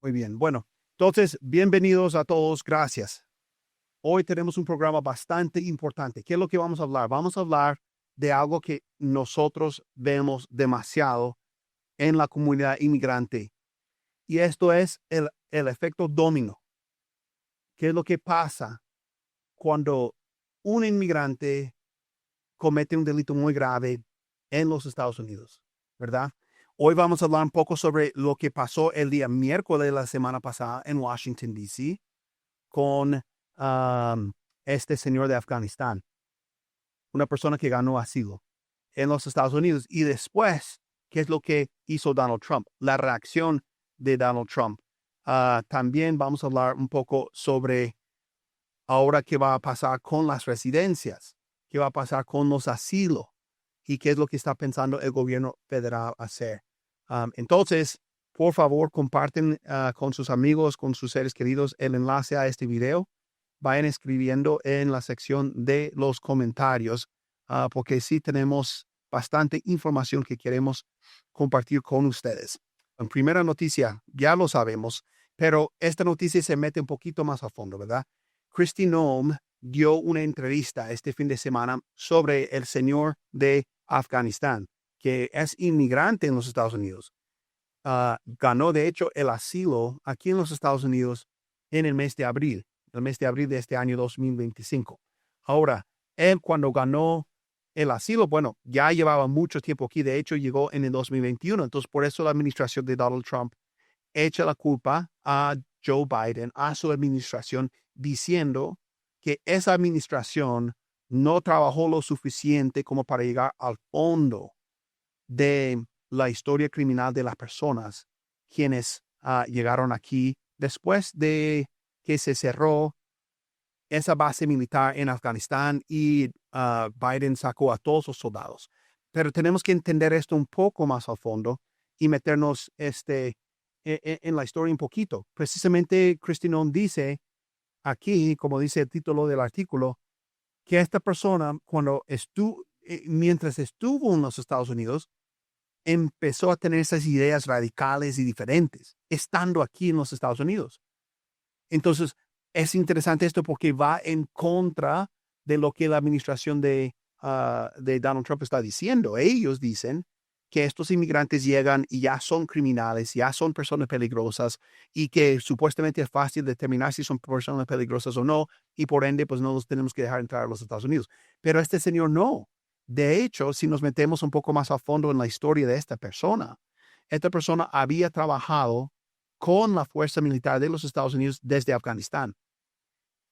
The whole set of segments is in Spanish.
Muy bien. Bueno, entonces, bienvenidos a todos. Gracias. Hoy tenemos un programa bastante importante. ¿Qué es lo que vamos a hablar? Vamos a hablar de algo que nosotros vemos demasiado en la comunidad inmigrante. Y esto es el efecto dominó. ¿Qué es lo que pasa cuando un inmigrante comete un delito muy grave en los Estados Unidos? ¿Verdad? Hoy vamos a hablar un poco sobre lo que pasó el día miércoles de la semana pasada en Washington, D.C. con este señor de Afganistán, una persona que ganó asilo en los Estados Unidos. Y después, ¿qué es lo que hizo Donald Trump? La reacción de Donald Trump. También vamos a hablar un poco sobre ahora qué va a pasar con las residencias, qué va a pasar con los asilos y qué es lo que está pensando el gobierno federal hacer. Entonces, por favor, comparten con sus amigos, con sus seres queridos, el enlace a este video. Vayan escribiendo en la sección de los comentarios, porque sí tenemos bastante información que queremos compartir con ustedes. En primera noticia, ya lo sabemos, pero esta noticia se mete un poquito más a fondo, ¿verdad? Kristi Noem dio una entrevista este fin de semana sobre el señor de Afganistán, que es inmigrante en los Estados Unidos. Ganó, de hecho, el asilo aquí en los Estados Unidos en el mes de abril de este año 2025. Ahora, él cuando ganó el asilo, bueno, ya llevaba mucho tiempo aquí, de hecho llegó en el 2021, entonces por eso la administración de Donald Trump echa la culpa a Joe Biden, a su administración, diciendo que esa administración no trabajó lo suficiente como para llegar al fondo de la historia criminal de las personas quienes llegaron aquí después de que se cerró esa base militar en Afganistán y Biden sacó a todos los soldados. Pero tenemos que entender esto un poco más a fondo y meternos en la historia un poquito. Precisamente Kristi Noem dice aquí, como dice el título del artículo, que esta persona mientras estuvo en los Estados Unidos, empezó a tener esas ideas radicales y diferentes, estando aquí en los Estados Unidos. Entonces, es interesante esto porque va en contra de lo que la administración de Donald Trump está diciendo. Ellos dicen que estos inmigrantes llegan y ya son criminales, ya son personas peligrosas y que supuestamente es fácil determinar si son personas peligrosas o no y por ende pues no los tenemos que dejar entrar a los Estados Unidos. Pero este señor no. De hecho, si nos metemos un poco más a fondo en la historia de esta persona había trabajado con la fuerza militar de los Estados Unidos desde Afganistán.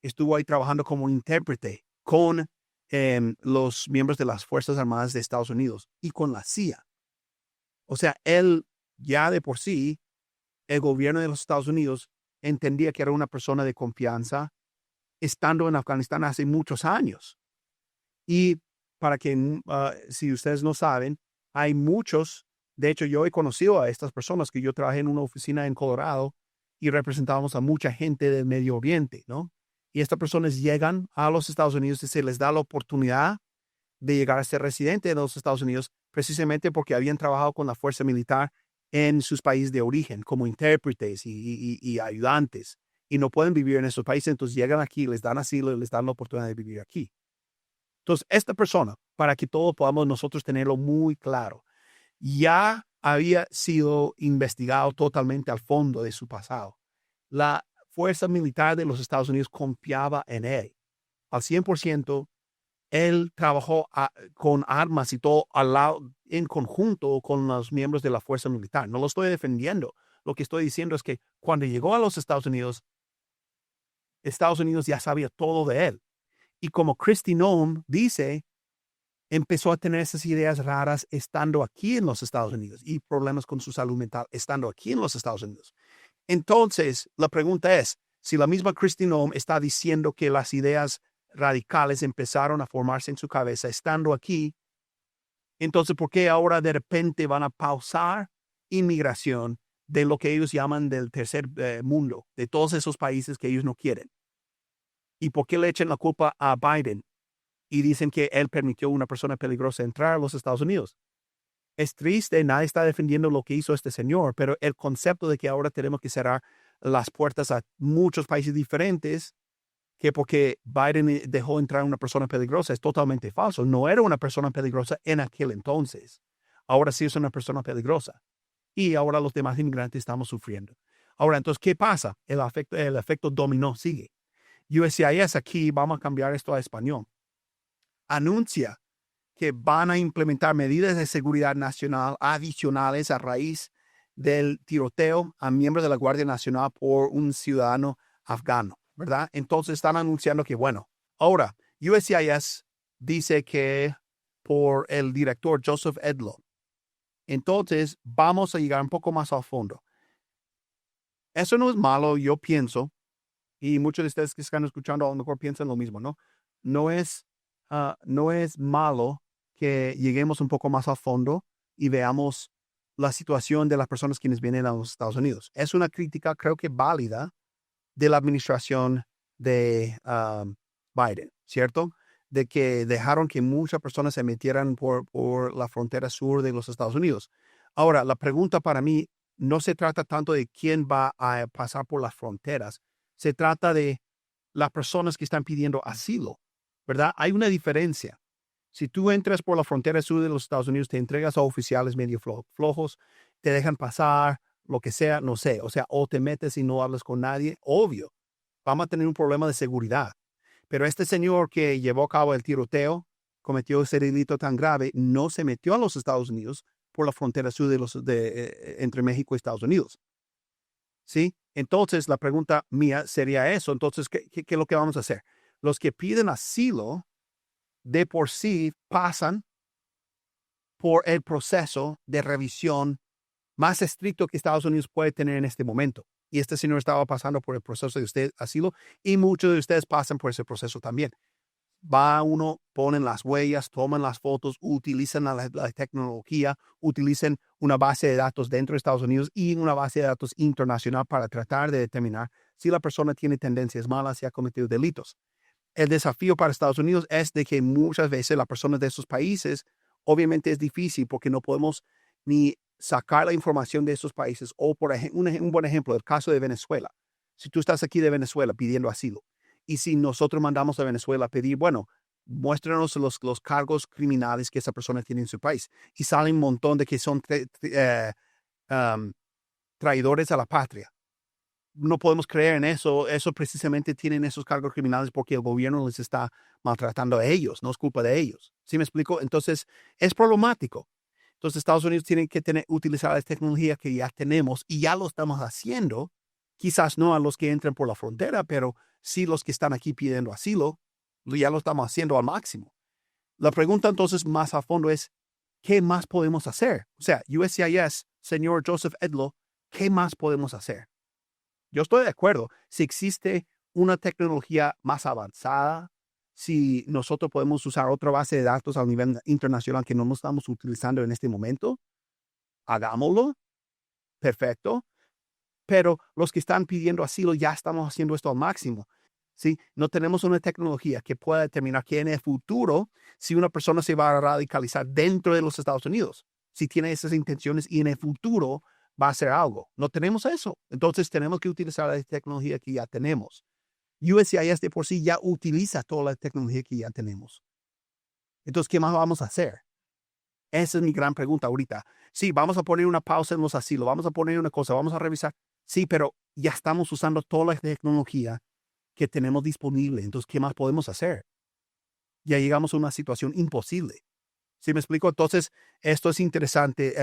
Estuvo ahí trabajando como intérprete con los miembros de las Fuerzas Armadas de Estados Unidos y con la CIA. O sea, él ya de por sí, el gobierno de los Estados Unidos entendía que era una persona de confianza estando en Afganistán hace muchos años. Y para que, si ustedes no saben, hay muchos, de hecho yo he conocido a estas personas que yo trabajé en una oficina en Colorado y representábamos a mucha gente del Medio Oriente, ¿no? Y estas personas llegan a los Estados Unidos y se les da la oportunidad de llegar a ser residente de los Estados Unidos precisamente porque habían trabajado con la fuerza militar en sus países de origen como intérpretes y ayudantes y no pueden vivir en esos países, entonces llegan aquí, les dan asilo y les dan la oportunidad de vivir aquí. Entonces, esta persona, para que todos podamos nosotros tenerlo muy claro, ya había sido investigado totalmente al fondo de su pasado. La fuerza militar de los Estados Unidos confiaba en él al 100%. Él trabajó con armas y todo al lado, en conjunto con los miembros de la fuerza militar. No lo estoy defendiendo. Lo que estoy diciendo es que cuando llegó a los Estados Unidos ya sabía todo de él. Y como Kristi Noem dice, empezó a tener esas ideas raras estando aquí en los Estados Unidos y problemas con su salud mental estando aquí en los Estados Unidos. Entonces, la pregunta es, si la misma Kristi Noem está diciendo que las ideas radicales empezaron a formarse en su cabeza estando aquí, entonces, ¿por qué ahora de repente van a pausar inmigración de lo que ellos llaman del tercer mundo, de todos esos países que ellos no quieren? ¿Y por qué le echan la culpa a Biden y dicen que él permitió a una persona peligrosa entrar a los Estados Unidos? Es triste, nadie está defendiendo lo que hizo este señor, pero el concepto de que ahora tenemos que cerrar las puertas a muchos países diferentes, que porque Biden dejó entrar a una persona peligrosa, es totalmente falso. No era una persona peligrosa en aquel entonces. Ahora sí es una persona peligrosa. Y ahora los demás inmigrantes estamos sufriendo. Ahora, entonces, ¿qué pasa? El efecto dominó sigue. USCIS aquí, vamos a cambiar esto a español, anuncia que van a implementar medidas de seguridad nacional adicionales a raíz del tiroteo a miembros de la Guardia Nacional por un ciudadano afgano, ¿verdad? Entonces están anunciando que, bueno, ahora USCIS dice que por el director Joseph Edlow. Entonces vamos a llegar un poco más al fondo. Eso no es malo, yo pienso, y muchos de ustedes que están escuchando a lo mejor piensan lo mismo, ¿no? No es malo que lleguemos un poco más a fondo y veamos la situación de las personas quienes vienen a los Estados Unidos. Es una crítica, creo que válida, de la administración de Biden, ¿cierto? De que dejaron que muchas personas se metieran por la frontera sur de los Estados Unidos. Ahora, la pregunta para mí no se trata tanto de quién va a pasar por las fronteras, se trata de las personas que están pidiendo asilo, ¿verdad? Hay una diferencia. Si tú entras por la frontera sur de los Estados Unidos, te entregas a oficiales medio flojos, te dejan pasar, lo que sea, no sé, o sea, o te metes y no hablas con nadie, obvio, vamos a tener un problema de seguridad. Pero este señor que llevó a cabo el tiroteo, cometió ese delito tan grave, no se metió a los Estados Unidos por la frontera sur entre México y Estados Unidos. ¿Sí? Entonces, la pregunta mía sería eso. Entonces, ¿qué es lo que vamos a hacer? Los que piden asilo, de por sí, pasan por el proceso de revisión más estricto que Estados Unidos puede tener en este momento. Y este señor estaba pasando por el proceso de asilo y muchos de ustedes pasan por ese proceso también. Va uno, ponen las huellas, toman las fotos, utilizan la tecnología, utilizan una base de datos dentro de Estados Unidos y una base de datos internacional para tratar de determinar si la persona tiene tendencias malas y ha cometido delitos. El desafío para Estados Unidos es de que muchas veces las personas de esos países, obviamente es difícil porque no podemos ni sacar la información de esos países o por ejemplo, un buen ejemplo, el caso de Venezuela. Si tú estás aquí de Venezuela pidiendo asilo, y si nosotros mandamos a Venezuela a pedir, bueno, muéstranos los cargos criminales que esa persona tiene en su país. Y salen un montón de que son traidores a la patria. No podemos creer en eso. Eso precisamente tienen esos cargos criminales porque el gobierno les está maltratando a ellos. No es culpa de ellos. ¿Sí me explico? Entonces, es problemático. Entonces, Estados Unidos tiene que utilizar la tecnología que ya tenemos y ya lo estamos haciendo. Quizás no a los que entran por la frontera, pero sí los que están aquí pidiendo asilo, ya lo estamos haciendo al máximo. La pregunta entonces más a fondo es, ¿qué más podemos hacer? O sea, USCIS, señor Joseph Edlow, ¿qué más podemos hacer? Yo estoy de acuerdo. Si existe una tecnología más avanzada, si nosotros podemos usar otra base de datos a nivel internacional que no estamos utilizando en este momento, hagámoslo. Perfecto. Pero los que están pidiendo asilo ya estamos haciendo esto al máximo. ¿Sí? No tenemos una tecnología que pueda determinar que en el futuro, si una persona se va a radicalizar dentro de los Estados Unidos, si tiene esas intenciones y en el futuro va a hacer algo. No tenemos eso. Entonces tenemos que utilizar la tecnología que ya tenemos. USCIS de por sí ya utiliza toda la tecnología que ya tenemos. Entonces, ¿qué más vamos a hacer? Esa es mi gran pregunta ahorita. Sí, vamos a poner una pausa en los asilos, vamos a poner una cosa, vamos a revisar. Sí, pero ya estamos usando toda la tecnología que tenemos disponible. Entonces, ¿qué más podemos hacer? Ya llegamos a una situación imposible. ¿Sí me explico? Entonces, esto es interesante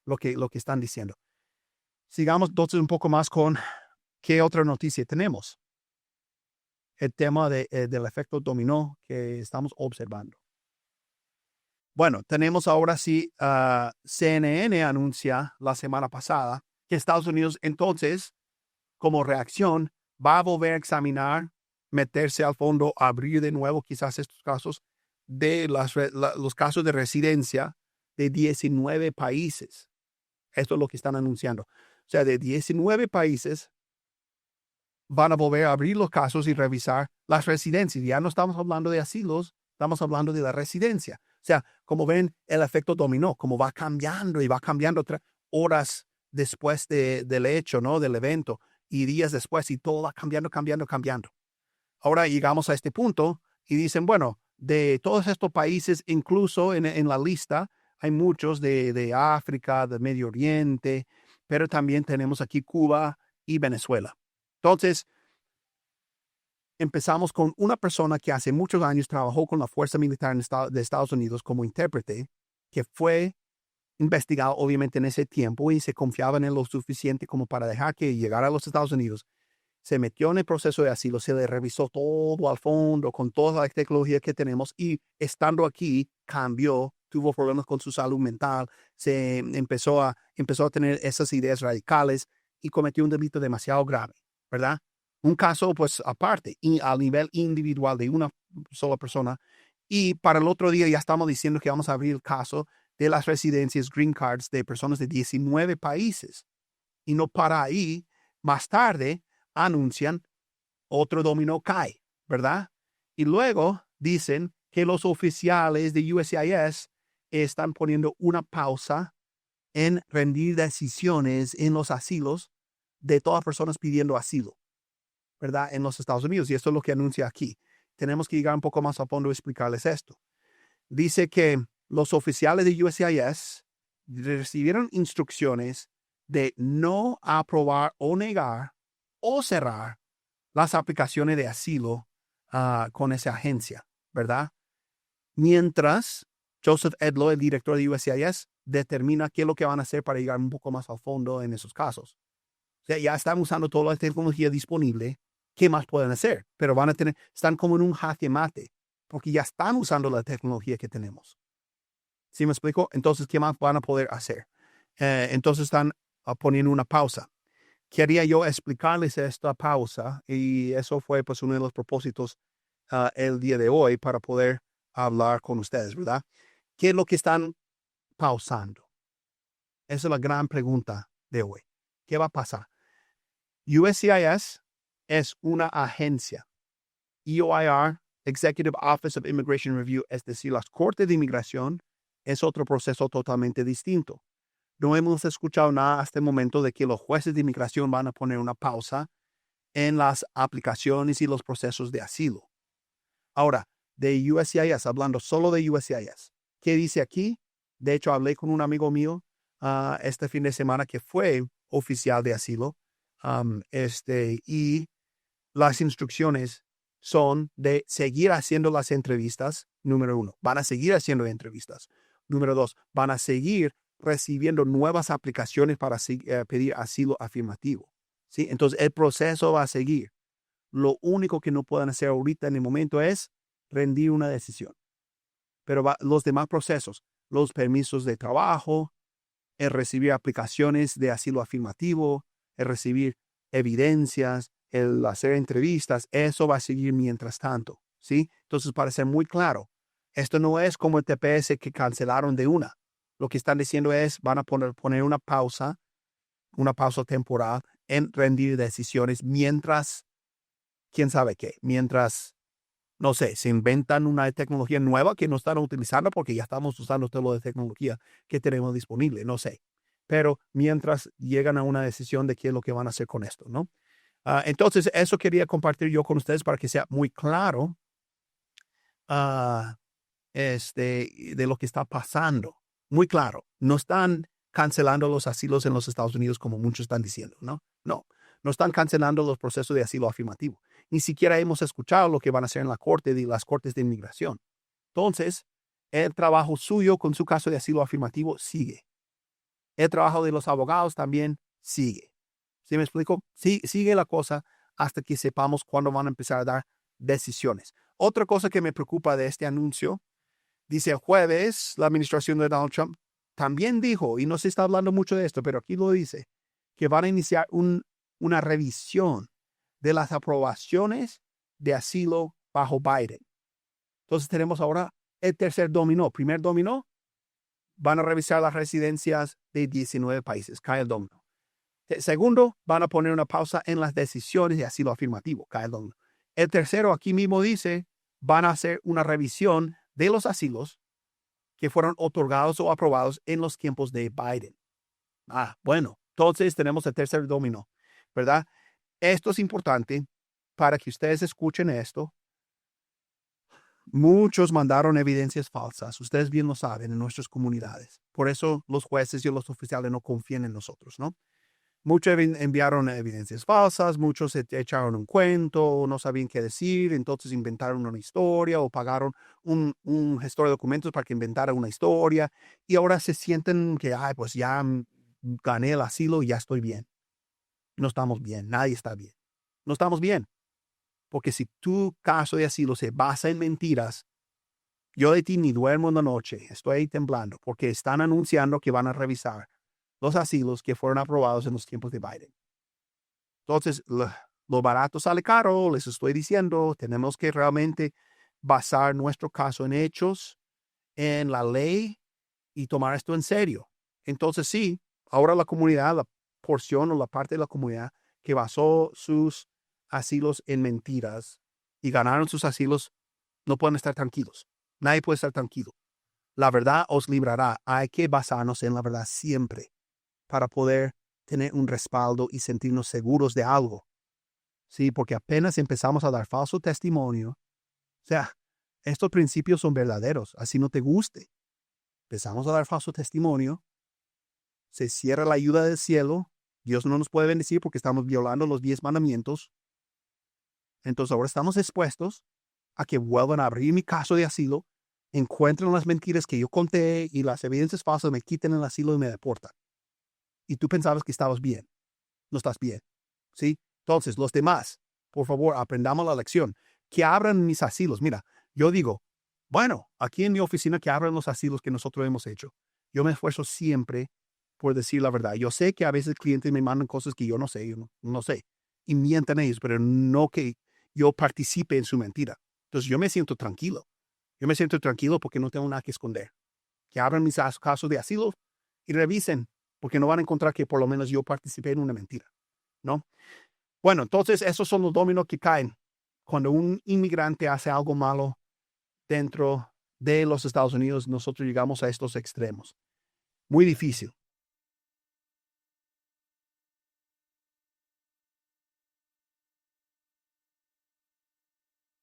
lo que están diciendo. Sigamos entonces un poco más con qué otra noticia tenemos. El tema del efecto dominó que estamos observando. Bueno, tenemos ahora sí, CNN anuncia la semana pasada que Estados Unidos entonces, como reacción, va a volver a examinar, meterse al fondo, abrir de nuevo quizás estos casos de los casos de residencia de 19 países. Esto es lo que están anunciando. O sea, de 19 países van a volver a abrir los casos y revisar las residencias. Ya no estamos hablando de asilos, estamos hablando de la residencia. sea, como ven, el efecto dominó, como va cambiando y va cambiando horas después del hecho, ¿no? Del evento y días después y todo va cambiando, cambiando, cambiando. Ahora llegamos a este punto y dicen, bueno, de todos estos países, incluso en la lista, hay muchos de África, de Medio Oriente, pero también tenemos aquí Cuba y Venezuela. Entonces, empezamos con una persona que hace muchos años trabajó con la Fuerza Militar de Estados Unidos como intérprete, que fue investigado obviamente en ese tiempo y se confiaba en él lo suficiente como para dejar que llegara a los Estados Unidos. Se metió en el proceso de asilo, se le revisó todo al fondo con toda la tecnología que tenemos y estando aquí cambió, tuvo problemas con su salud mental, se empezó a tener esas ideas radicales y cometió un delito demasiado grave, ¿verdad? Un caso pues aparte y a nivel individual de una sola persona. Y para el otro día ya estamos diciendo que vamos a abrir el caso de las residencias green cards de personas de 19 países. Y no para ahí, más tarde anuncian otro dominó cae, ¿verdad? Y luego dicen que los oficiales de USCIS están poniendo una pausa en rendir decisiones en los asilos de todas personas pidiendo asilo, ¿verdad? En los Estados Unidos. Y esto es lo que anuncia aquí. Tenemos que llegar un poco más a fondo y explicarles esto. Dice que los oficiales de USCIS recibieron instrucciones de no aprobar o negar o cerrar las aplicaciones de asilo con esa agencia, ¿verdad? Mientras Joseph Edlow, el director de USCIS, determina qué es lo que van a hacer para llegar un poco más al fondo en esos casos. O sea, ya están usando toda la tecnología disponible. ¿Qué más pueden hacer? Pero están como en un jaque mate, porque ya están usando la tecnología que tenemos. ¿Sí me explico? Entonces, ¿qué más van a poder hacer? Entonces están poniendo una pausa. Quería yo explicarles esta pausa y eso fue pues uno de los propósitos el día de hoy para poder hablar con ustedes, ¿verdad? ¿Qué es lo que están pausando? Esa es la gran pregunta de hoy. ¿Qué va a pasar? USCIS es una agencia. EOIR, Executive Office of Immigration Review, es decir, las Cortes de Inmigración, es otro proceso totalmente distinto. No hemos escuchado nada hasta el momento de que los jueces de inmigración van a poner una pausa en las aplicaciones y los procesos de asilo. Ahora, de USCIS, hablando solo de USCIS, ¿qué dice aquí? De hecho, hablé con un amigo mío este fin de semana que fue oficial de asilo y las instrucciones son de seguir haciendo las entrevistas, número 1. Van a seguir haciendo entrevistas. Número 2, van a seguir recibiendo nuevas aplicaciones para pedir asilo afirmativo. ¿Sí? Entonces, el proceso va a seguir. Lo único que no pueden hacer ahorita en el momento es rendir una decisión. Pero los demás procesos, los permisos de trabajo, el recibir aplicaciones de asilo afirmativo, el recibir evidencias, el hacer entrevistas, eso va a seguir mientras tanto, ¿sí? Entonces, para ser muy claro, esto no es como el TPS que cancelaron de una. Lo que están diciendo es, van a poner una pausa temporal en rendir decisiones mientras, quién sabe qué, mientras, no sé, se inventan una tecnología nueva que no están utilizando porque ya estamos usando todo lo de tecnología que tenemos disponible, no sé. Pero mientras llegan a una decisión de qué es lo que van a hacer con esto, ¿no? Entonces, eso quería compartir yo con ustedes para que sea muy claro de lo que está pasando. Muy claro. No están cancelando los asilos en los Estados Unidos como muchos están diciendo, ¿no? No, no están cancelando los procesos de asilo afirmativo. Ni siquiera hemos escuchado lo que van a hacer en las cortes de inmigración. Entonces, el trabajo suyo con su caso de asilo afirmativo sigue. El trabajo de los abogados también sigue. ¿Sí me explico? Sí, sigue la cosa hasta que sepamos cuándo van a empezar a dar decisiones. Otra cosa que me preocupa de este anuncio, dice el jueves, la administración de Donald Trump también dijo, y no se está hablando mucho de esto, pero aquí lo dice, que van a iniciar una revisión de las aprobaciones de asilo bajo Biden. Entonces tenemos ahora el tercer dominó. Primer dominó, van a revisar las residencias de 19 países. Cae el dominó. Segundo, van a poner una pausa en las decisiones de asilo afirmativo. Cae el dominó. El tercero, aquí mismo dice, van a hacer una revisión de los asilos que fueron otorgados o aprobados en los tiempos de Biden. Bueno, entonces tenemos el tercer dominó, ¿verdad? Esto es importante para que ustedes escuchen esto. Muchos mandaron evidencias falsas, ustedes bien lo saben, en nuestras comunidades. Por eso los jueces y los oficiales no confían en nosotros, ¿no? Muchos enviaron evidencias falsas, muchos se echaron un cuento, no sabían qué decir, entonces inventaron una historia o pagaron un gestor de documentos para que inventara una historia y ahora se sienten que, pues ya gané el asilo y ya estoy bien. No estamos bien, nadie está bien. No estamos bien, porque si tu caso de asilo se basa en mentiras, yo de ti ni duermo en la noche, estoy ahí temblando, porque están anunciando que van a revisar los asilos que fueron aprobados en los tiempos de Biden. Entonces, lo barato sale caro, les estoy diciendo, tenemos que realmente basar nuestro caso en hechos, en la ley y tomar esto en serio. Entonces, sí, ahora la comunidad, la porción o la parte de la comunidad que basó sus asilos en mentiras y ganaron sus asilos, no pueden estar tranquilos. Nadie puede estar tranquilo. La verdad os librará. Hay que basarnos en la verdad siempre para poder tener un respaldo y sentirnos seguros de algo. Sí, porque apenas empezamos a dar falso testimonio, o sea, estos principios son verdaderos, así no te guste. Empezamos a dar falso testimonio, se cierra la ayuda del cielo, Dios no nos puede bendecir porque estamos violando los 10 mandamientos. Entonces ahora estamos expuestos a que vuelvan a abrir mi caso de asilo, encuentren las mentiras que yo conté y las evidencias falsas, me quiten el asilo y me deportan. Y tú pensabas que estabas bien. No estás bien. ¿Sí? Entonces, los demás, por favor, aprendamos la lección. Que abran mis asilos. Mira, yo digo, bueno, aquí en mi oficina que abran los asilos que nosotros hemos hecho. Yo me esfuerzo siempre por decir la verdad. Yo sé que a veces clientes me mandan cosas que yo no sé, no sé, y mienten ellos, pero no que yo participe en su mentira. Entonces, yo me siento tranquilo. Yo me siento tranquilo porque no tengo nada que esconder. Que abran mis casos de asilo y revisen, porque no van a encontrar que por lo menos yo participé en una mentira, ¿no? Bueno, entonces esos son los dominos que caen cuando un inmigrante hace algo malo dentro de los Estados Unidos. Nosotros llegamos a estos extremos. Muy difícil.